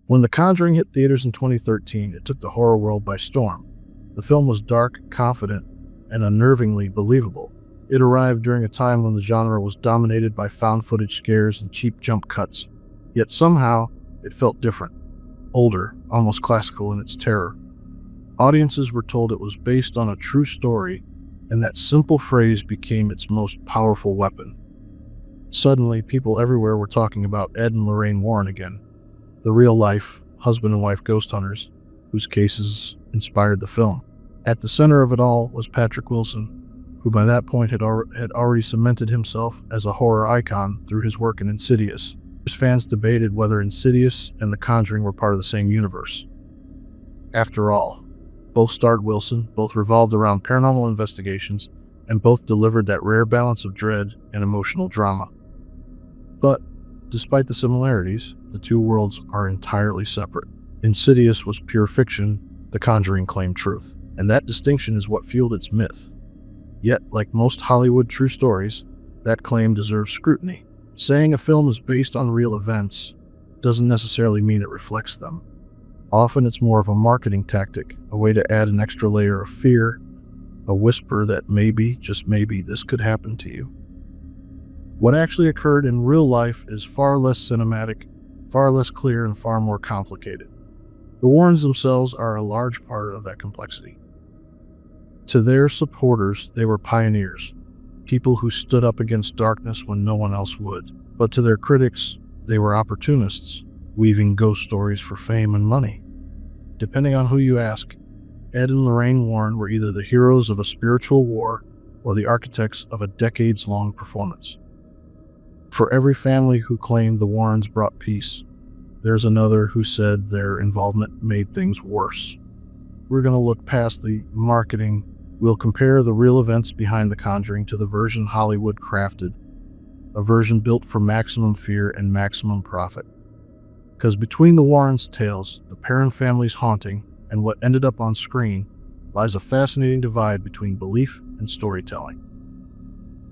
When The Conjuring hit theaters in 2013, it took the horror world by storm. The film was dark, confident, and unnervingly believable. It arrived during a time when the genre was dominated by found footage scares and cheap jump cuts. Yet somehow, it felt different, older, almost classical in its terror. Audiences were told it was based on a true story, and that simple phrase became its most powerful weapon. Suddenly, people everywhere were talking about Ed and Lorraine Warren again, the real-life husband and wife ghost hunters whose cases inspired the film. At the center of it all was Patrick Wilson, who by that point had already cemented himself as a horror icon through his work in Insidious. His fans debated whether Insidious and The Conjuring were part of the same universe. After all, both starred Wilson, both revolved around paranormal investigations, and both delivered that rare balance of dread and emotional drama. But, despite the similarities, the two worlds are entirely separate. Insidious was pure fiction, The Conjuring claimed truth, and that distinction is what fueled its myth. Yet, like most Hollywood true stories, that claim deserves scrutiny. Saying a film is based on real events doesn't necessarily mean it reflects them. Often it's more of a marketing tactic, a way to add an extra layer of fear, a whisper that maybe, just maybe, this could happen to you. What actually occurred in real life is far less cinematic, far less clear, and far more complicated. The Warrens themselves are a large part of that complexity. To their supporters, they were pioneers, people who stood up against darkness when no one else would. But to their critics, they were opportunists, weaving ghost stories for fame and money. Depending on who you ask, Ed and Lorraine Warren were either the heroes of a spiritual war or the architects of a decades-long performance. For every family who claimed the Warrens brought peace, there's another who said their involvement made things worse. We're going to look past the marketing. We'll compare the real events behind The Conjuring to the version Hollywood crafted, a version built for maximum fear and maximum profit. Because between the Warrens' tales, the Perron family's haunting, and what ended up on screen, lies a fascinating divide between belief and storytelling.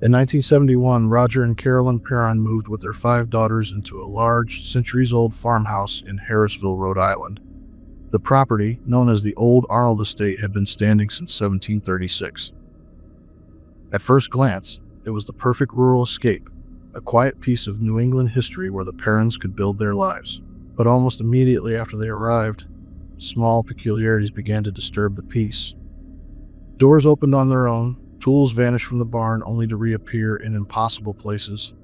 In 1971, Roger and Carolyn Perron moved with their 5 daughters into a large, centuries-old farmhouse in Harrisville, Rhode Island. The property, known as the Old Arnold Estate, had been standing since 1736. At first glance, it was the perfect rural escape, a quiet piece of New England history where the Perrons could build their lives. But almost immediately after they arrived, small peculiarities began to disturb the peace. Doors opened on their own, tools vanished from the barn only to reappear in impossible places,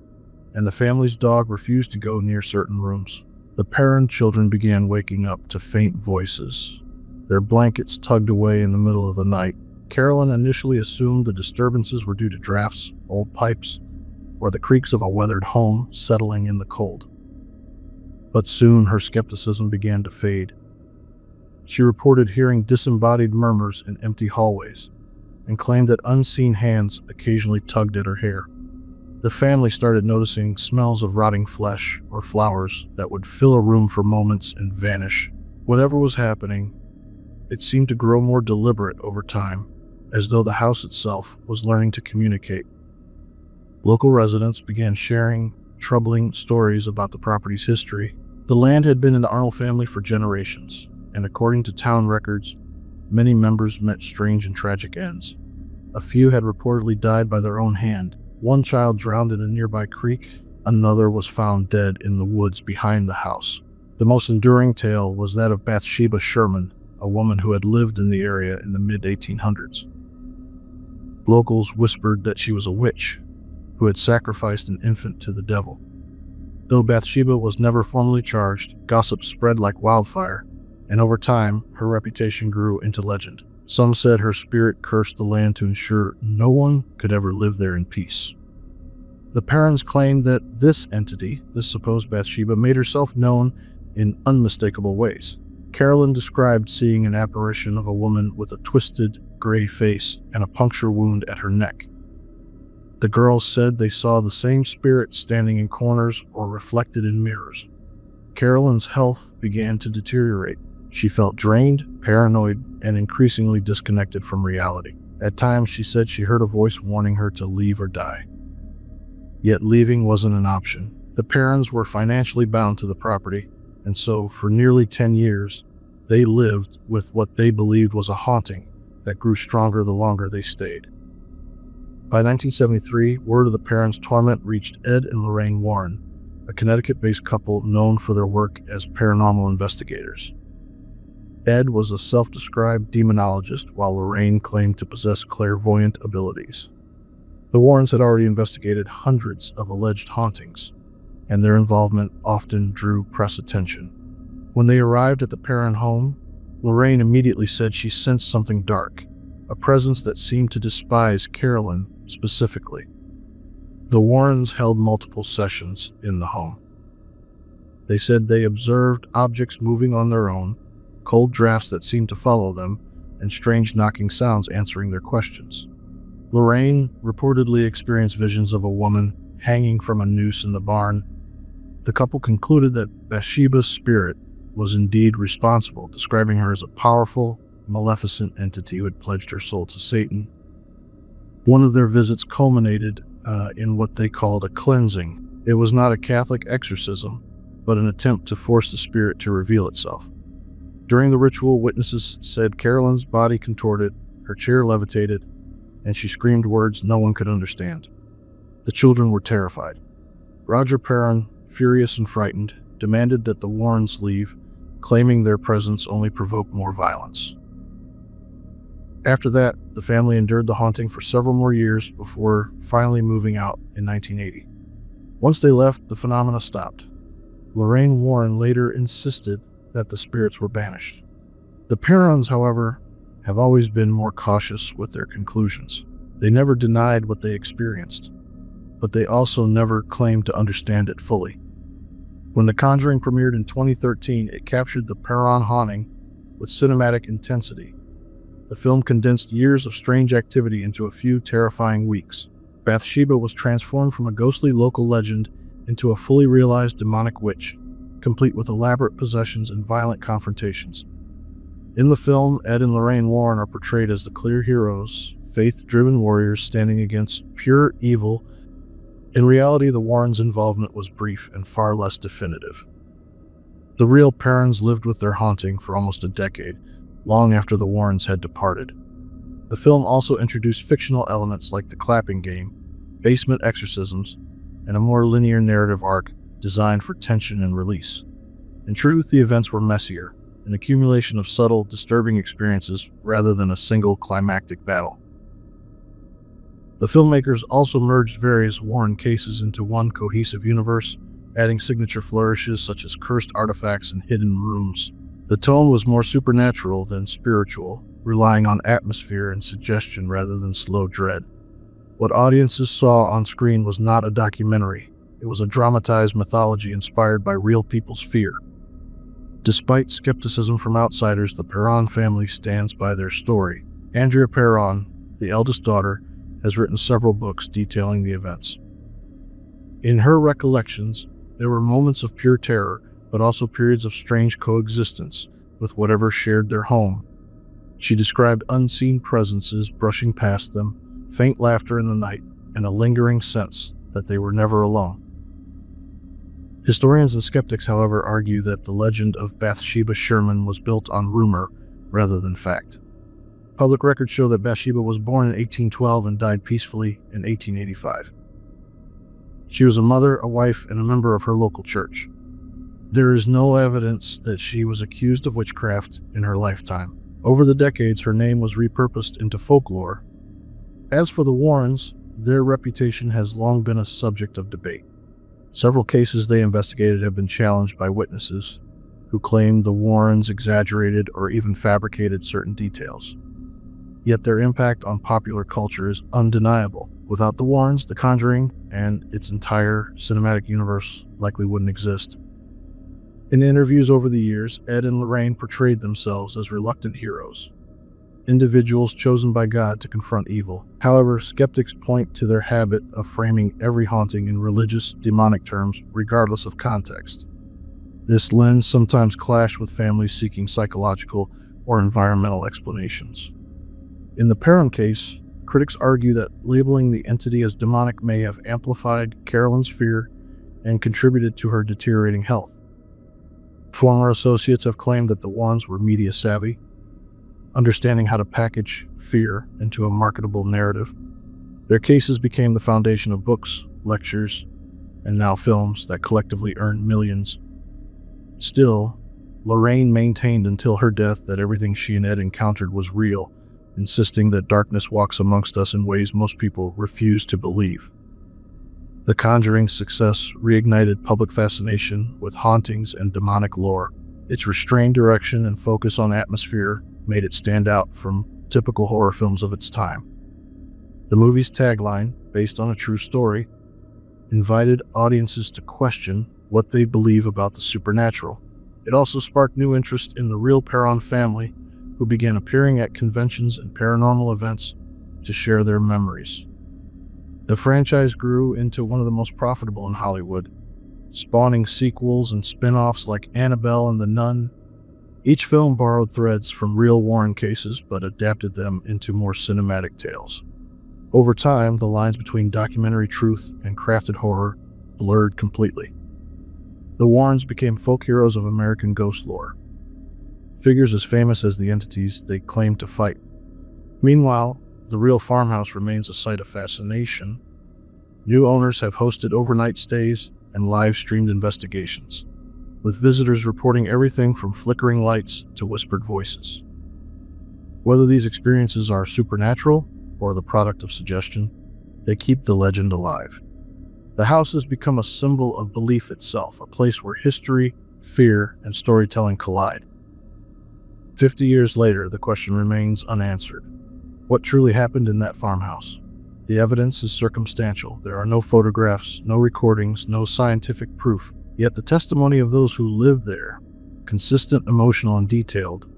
and the family's dog refused to go near certain rooms. The Perron children began waking up to faint voices, their blankets tugged away in the middle of the night. Carolyn initially assumed the disturbances were due to drafts, old pipes, or the creaks of a weathered home settling in the cold. But soon her skepticism began to fade. She reported hearing disembodied murmurs in empty hallways, and claimed that unseen hands occasionally tugged at her hair. The family started noticing smells of rotting flesh or flowers that would fill a room for moments and vanish. Whatever was happening, it seemed to grow more deliberate over time, as though the house itself was learning to communicate. Local residents began sharing troubling stories about the property's history. The land had been in the Arnold family for generations, and according to town records, many members met strange and tragic ends. A few had reportedly died by their own hand. One child drowned in a nearby creek. Another was found dead in the woods behind the house. The most enduring tale was that of Bathsheba Sherman, a woman who had lived in the area in the mid-1800s. Locals whispered that she was a witch who had sacrificed an infant to the devil. Though Bathsheba was never formally charged, gossip spread like wildfire, and over time, her reputation grew into legend. Some said her spirit cursed the land to ensure no one could ever live there in peace. The Perrons claimed that this entity, this supposed Bathsheba, made herself known in unmistakable ways. Carolyn described seeing an apparition of a woman with a twisted, gray face and a puncture wound at her neck. The girls said they saw the same spirit standing in corners or reflected in mirrors. Carolyn's health began to deteriorate. She felt drained, paranoid, and increasingly disconnected from reality. At times, she said she heard a voice warning her to leave or die. Yet leaving wasn't an option. The Perrons were financially bound to the property, and so for nearly 10 years, they lived with what they believed was a haunting that grew stronger the longer they stayed. By 1973, word of the Perrons' torment reached Ed and Lorraine Warren, a Connecticut-based couple known for their work as paranormal investigators. Ed was a self-described demonologist, while Lorraine claimed to possess clairvoyant abilities. The Warrens had already investigated hundreds of alleged hauntings, and their involvement often drew press attention. When they arrived at the Perron home, Lorraine immediately said she sensed something dark, a presence that seemed to despise Carolyn specifically. The Warrens held multiple sessions in the home. They said they observed objects moving on their own, cold drafts that seemed to follow them, and strange knocking sounds answering their questions. Lorraine reportedly experienced visions of a woman hanging from a noose in the barn. The couple concluded that Bathsheba's spirit was indeed responsible, describing her as a powerful, maleficent entity who had pledged her soul to Satan. One of their visits culminated in what they called a cleansing. It was not a Catholic exorcism, but an attempt to force the spirit to reveal itself. During the ritual, witnesses said Carolyn's body contorted, her chair levitated, and she screamed words no one could understand. The children were terrified. Roger Perron, furious and frightened, demanded that the Warrens leave, claiming their presence only provoked more violence. After that, the family endured the haunting for several more years before finally moving out in 1980. Once they left, the phenomena stopped. Lorraine Warren later insisted that the spirits were banished. The Perons, however, have always been more cautious with their conclusions. They never denied what they experienced, but they also never claimed to understand it fully. When The Conjuring premiered in 2013, it captured the Perron haunting with cinematic intensity. The film condensed years of strange activity into a few terrifying weeks. Bathsheba was transformed from a ghostly local legend into a fully realized demonic witch, complete with elaborate possessions and violent confrontations. In the film, Ed and Lorraine Warren are portrayed as the clear heroes, faith-driven warriors standing against pure evil. In reality, the Warrens' involvement was brief and far less definitive. The real Perrons lived with their haunting for almost a decade, long after the Warrens had departed. The film also introduced fictional elements like the clapping game, basement exorcisms, and a more linear narrative arc designed for tension and release. In truth, the events were messier, an accumulation of subtle, disturbing experiences rather than a single climactic battle. The filmmakers also merged various Warren cases into one cohesive universe, adding signature flourishes such as cursed artifacts and hidden rooms. The tone was more supernatural than spiritual, relying on atmosphere and suggestion rather than slow dread. What audiences saw on screen was not a documentary. It was a dramatized mythology inspired by real people's fear. Despite skepticism from outsiders, the Perron family stands by their story. Andrea Perron, the eldest daughter, has written several books detailing the events. In her recollections, there were moments of pure terror, but also periods of strange coexistence with whatever shared their home. She described unseen presences brushing past them, faint laughter in the night, and a lingering sense that they were never alone. Historians and skeptics, however, argue that the legend of Bathsheba Sherman was built on rumor rather than fact. Public records show that Bathsheba was born in 1812 and died peacefully in 1885. She was a mother, a wife, and a member of her local church. There is no evidence that she was accused of witchcraft in her lifetime. Over the decades, her name was repurposed into folklore. As for the Warrens, their reputation has long been a subject of debate. Several cases they investigated have been challenged by witnesses who claimed the Warrens exaggerated or even fabricated certain details. Yet their impact on popular culture is undeniable. Without the Warrens, The Conjuring and its entire cinematic universe likely wouldn't exist. In interviews over the years, Ed and Lorraine portrayed themselves as reluctant heroes, individuals chosen by God to confront evil. However, skeptics point to their habit of framing every haunting in religious, demonic terms, regardless of context. This lens sometimes clashed with families seeking psychological or environmental explanations. In the Perron case, critics argue that labeling the entity as demonic may have amplified Carolyn's fear and contributed to her deteriorating health. Former associates have claimed that the Warrens were media savvy, understanding how to package fear into a marketable narrative. Their cases became the foundation of books, lectures, and now films that collectively earned millions. Still, Lorraine maintained until her death that everything she and Ed encountered was real, insisting that darkness walks amongst us in ways most people refuse to believe. The Conjuring's success reignited public fascination with hauntings and demonic lore. Its restrained direction and focus on atmosphere made it stand out from typical horror films of its time. The movie's tagline, based on a true story, invited audiences to question what they believe about the supernatural. It also sparked new interest in the real Perron family, who began appearing at conventions and paranormal events to share their memories. The franchise grew into one of the most profitable in Hollywood, spawning sequels and spin-offs like Annabelle and The Nun. Each film borrowed threads from real Warren cases but adapted them into more cinematic tales. Over time, the lines between documentary truth and crafted horror blurred completely. The Warrens became folk heroes of American ghost lore, figures as famous as the entities they claimed to fight. Meanwhile, the real farmhouse remains a site of fascination. New owners have hosted overnight stays and live-streamed investigations, with visitors reporting everything from flickering lights to whispered voices. Whether these experiences are supernatural or the product of suggestion, they keep the legend alive. The house has become a symbol of belief itself, a place where history, fear, and storytelling collide. 50 years later, the question remains unanswered. What truly happened in that farmhouse? The evidence is circumstantial. There are no photographs, no recordings, no scientific proof. Yet the testimony of those who lived there, consistent, emotional, and detailed,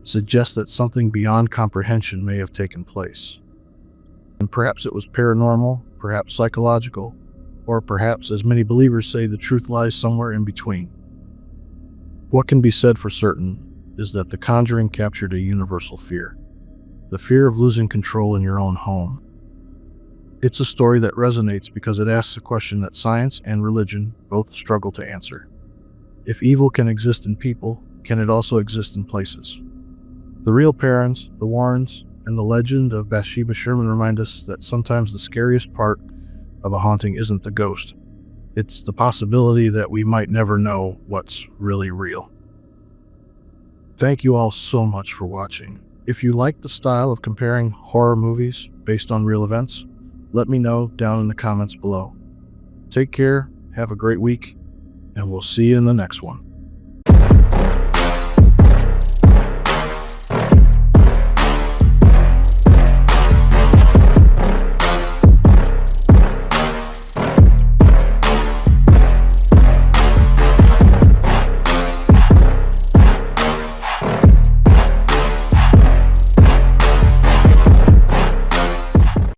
suggests that something beyond comprehension may have taken place. And perhaps it was paranormal, perhaps psychological, or perhaps, as many believers say, the truth lies somewhere in between. What can be said for certain is that The Conjuring captured a universal fear, the fear of losing control in your own home. It's a story that resonates because it asks a question that science and religion both struggle to answer. If evil can exist in people, can it also exist in places? The real Perons, the Warrens, and the legend of Bathsheba Sherman remind us that sometimes the scariest part of a haunting isn't the ghost. It's the possibility that we might never know what's really real. Thank you all so much for watching. If you like the style of comparing horror movies based on real events, let me know down in the comments below. Take care, have a great week, and we'll see you in the next one.